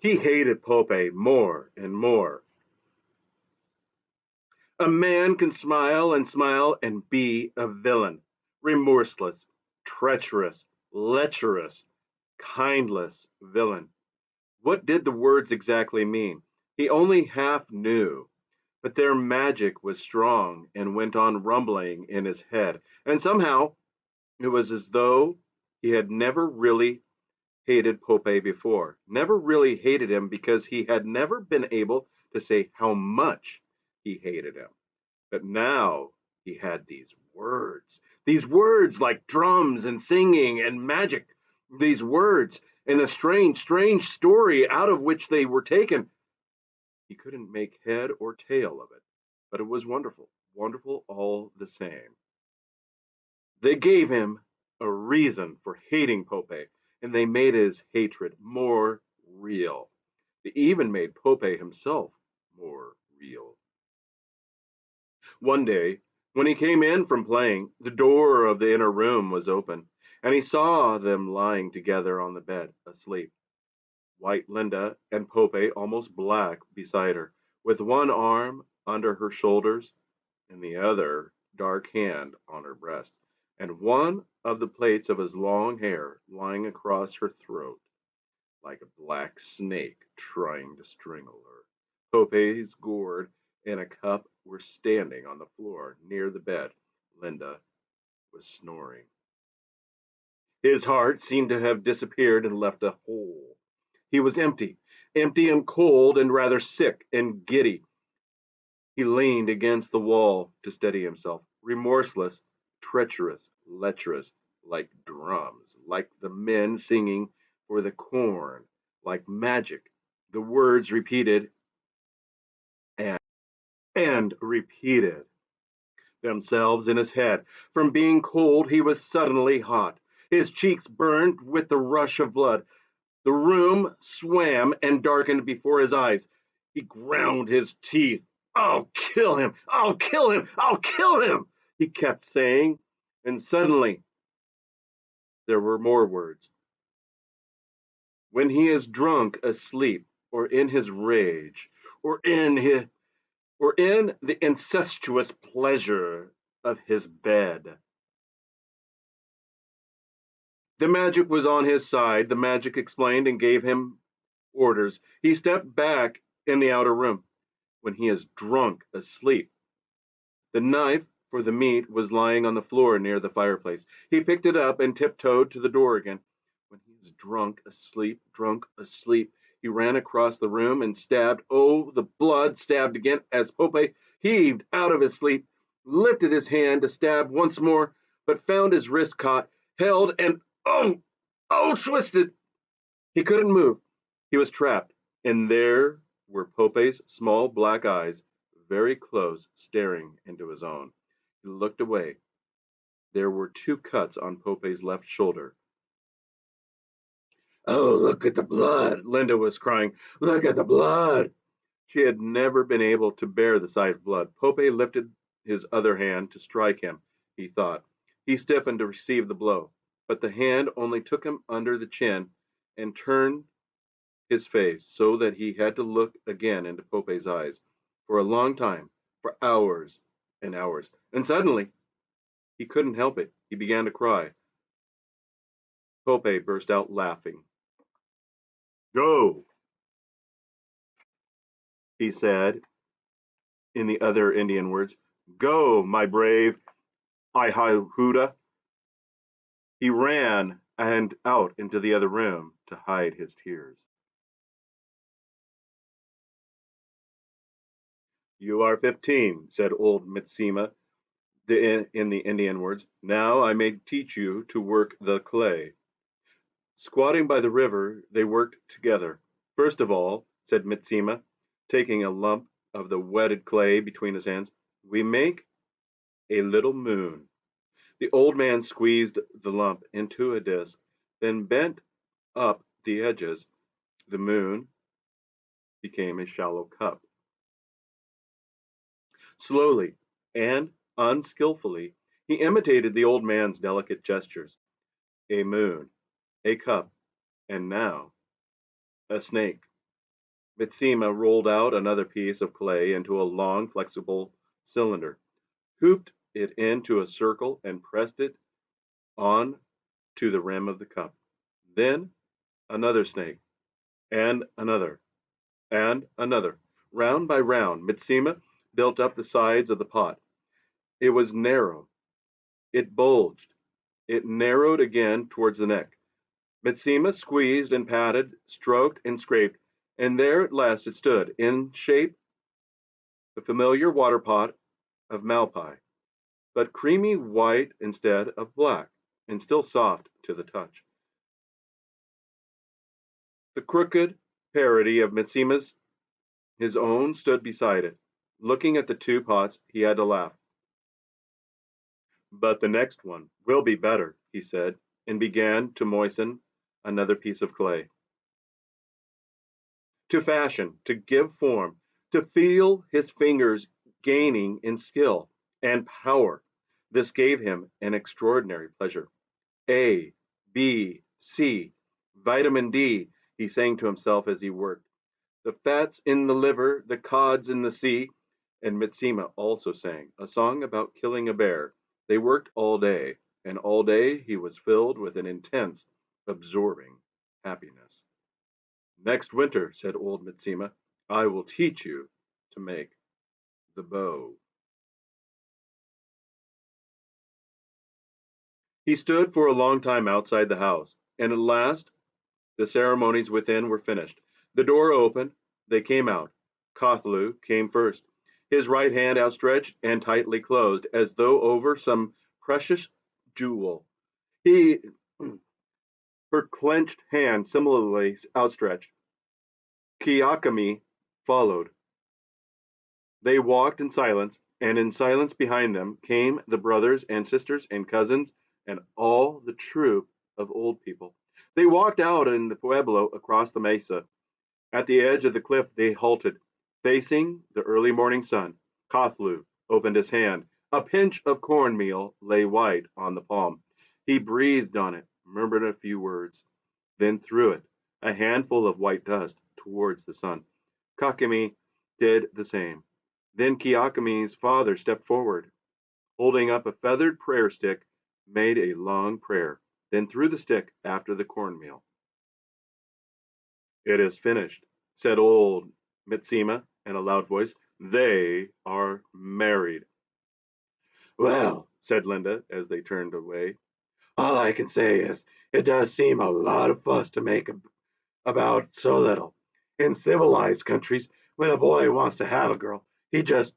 He hated Pope more and more. A man can smile and be a villain, remorseless, treacherous, lecherous, kindless villain. What did the words exactly mean? He only half knew, but their magic was strong and went on rumbling in his head, and somehow it was as though he had never really hated Pope before, never really hated him because he had never been able to say how much he hated him. But now he had these words like drums and singing and magic, these words and the strange, strange story out of which they were taken. He couldn't make head or tail of it, but it was wonderful, wonderful all the same. They gave him a reason for hating Pope, and they made his hatred more real. They even made Pope himself more real. One day, when he came in from playing, the door of the inner room was open, and he saw them lying together on the bed, asleep. White Linda and Pope almost black beside her, with one arm under her shoulders and the other dark hand on her breast, and one of the plaits of his long hair lying across her throat, like a black snake trying to strangle her. Pope's gourd and a cup were standing on the floor near the bed. Linda was snoring. His heart seemed to have disappeared and left a hole. He was empty, empty and cold and rather sick and giddy. He leaned against the wall to steady himself, remorseless, treacherous, lecherous, like drums, like the men singing for the corn, like magic. The words repeated and, and repeated themselves in his head. From being cold, he was suddenly hot. His cheeks burned with the rush of blood. The room swam and darkened before his eyes. He ground his teeth. I'll kill him! I'll kill him! I'll kill him! He kept saying, and suddenly there were more words. When he is drunk, asleep, or in his rage, or in the incestuous pleasure of his bed. The magic was on his side. The magic explained and gave him orders. He stepped back in the outer room. When he is drunk, asleep. The knife for the meat was lying on the floor near the fireplace. He picked it up and tiptoed to the door again. When he is drunk, asleep, he ran across the room and stabbed. Oh, the blood stabbed again as Pope heaved out of his sleep, lifted his hand to stab once more, but found his wrist caught, held, and twisted. He couldn't move. He was trapped, and there were Pope's small black eyes, very close, staring into his own. He looked away. There were two cuts on Pope's left shoulder. Oh, look at the blood, Linda was crying. Look at the blood. She had never been able to bear the sight of blood. Pope lifted his other hand to strike him, he thought. He stiffened to receive the blow, but the hand only took him under the chin and turned his face so that he had to look again into Pope's eyes for a long time, for hours and hours. And suddenly, he couldn't help it. He began to cry. Pope burst out laughing. Go, he said in the other Indian words. Go, my brave Ihahuda. He ran and out into the other room to hide his tears. You are 15, said old Mitsima in the Indian words. Now I may teach you to work the clay. Squatting by the river, they worked together. First of all, said Mitsima, taking a lump of the wetted clay between his hands, we make a little moon. The old man squeezed the lump into a disk, then bent up the edges. The moon became a shallow cup. Slowly and unskillfully, he imitated the old man's delicate gestures. A moon, a cup, and now a snake. Mitsima rolled out another piece of clay into a long, flexible cylinder, hooped it into a circle, and pressed it on to the rim of the cup. Then another snake, and another, and another. Round by round, Mitsima built up the sides of the pot. It was narrow. It bulged. It narrowed again towards the neck. Mitsima squeezed and patted, stroked and scraped, and there at last it stood, in shape the familiar water pot of Malpai, but creamy white instead of black, and still soft to the touch. The crooked parody of Mitsima's his own stood beside it. Looking at the two pots, he had to laugh. But the next one will be better, he said, and began to moisten another piece of clay. To fashion, to give form, to feel his fingers gaining in skill and power. This gave him an extraordinary pleasure. A, B, C, vitamin D, he sang to himself as he worked. The fat's in the liver, the cod's in the sea. And Mitsima also sang a song about killing a bear. They worked all day, and all day he was filled with an intense, absorbing happiness. Next winter, said old Mitsima, I will teach you to make the bow. He stood for a long time outside the house, and at last the ceremonies within were finished. The door opened. They came out. Kothlu came first, his right hand outstretched and tightly closed, as though over some precious jewel. He, her clenched hand similarly outstretched. Kiyakami followed. They walked in silence, and in silence behind them came the brothers and sisters and cousins and all the troop of old people. They walked out in the pueblo across the mesa. At the edge of the cliff they halted, facing the early morning sun. Kothlu opened his hand. A pinch of cornmeal lay white on the palm. He breathed on it, murmured a few words, then threw it, a handful of white dust, towards the sun. Kakami did the same. Then Kiyakami's father stepped forward, holding up a feathered prayer stick, made a long prayer, then threw the stick after the cornmeal. It is finished, said old Mitsima in a loud voice. They are married. Well, said Linda as they turned away, all I can say is it does seem a lot of fuss to make about so little. In civilized countries, when a boy wants to have a girl, he just.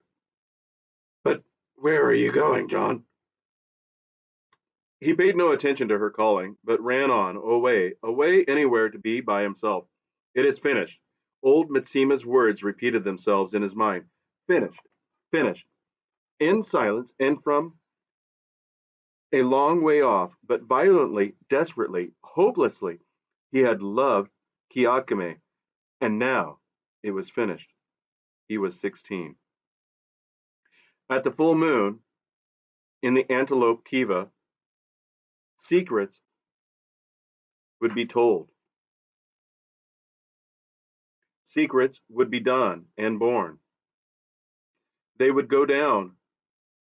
But where are you going, John? He paid no attention to her calling, but ran on, away, away anywhere to be by himself. It is finished. Old Mitsima's words repeated themselves in his mind. Finished, finished. In silence and from a long way off, but violently, desperately, hopelessly, he had loved Kiyakame, and now it was finished. He was 16. At the full moon, in the antelope kiva, secrets would be told. Secrets would be done and born. They would go down,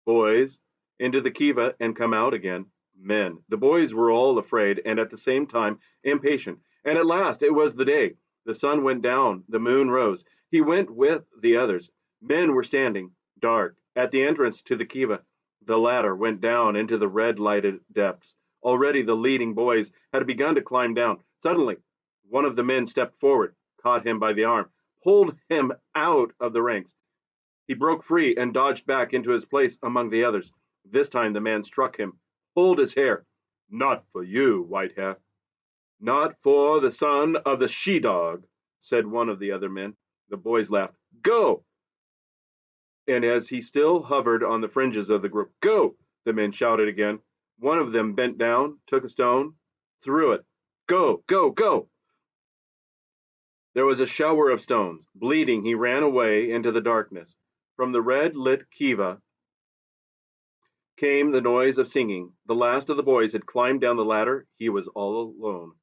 boys, into the kiva and come out again, men. The boys were all afraid and at the same time impatient. And at last it was the day. The sun went down, the moon rose. He went with the others. Men were standing, dark, at the entrance to the kiva. The ladder went down into the red lighted depths. Already the leading boys had begun to climb down. Suddenly, one of the men stepped forward, caught him by the arm, pulled him out of the ranks. He broke free and dodged back into his place among the others. This time the man struck him, pulled his hair. Not for you, Whitehair. Not for the son of the she-dog, said one of the other men. The boys laughed. Go! And as he still hovered on the fringes of the group, go! The men shouted again. One of them bent down, took a stone, threw it. Go, go, go! There was a shower of stones. Bleeding, he ran away into the darkness. From the red-lit kiva came the noise of singing. The last of the boys had climbed down the ladder. He was all alone.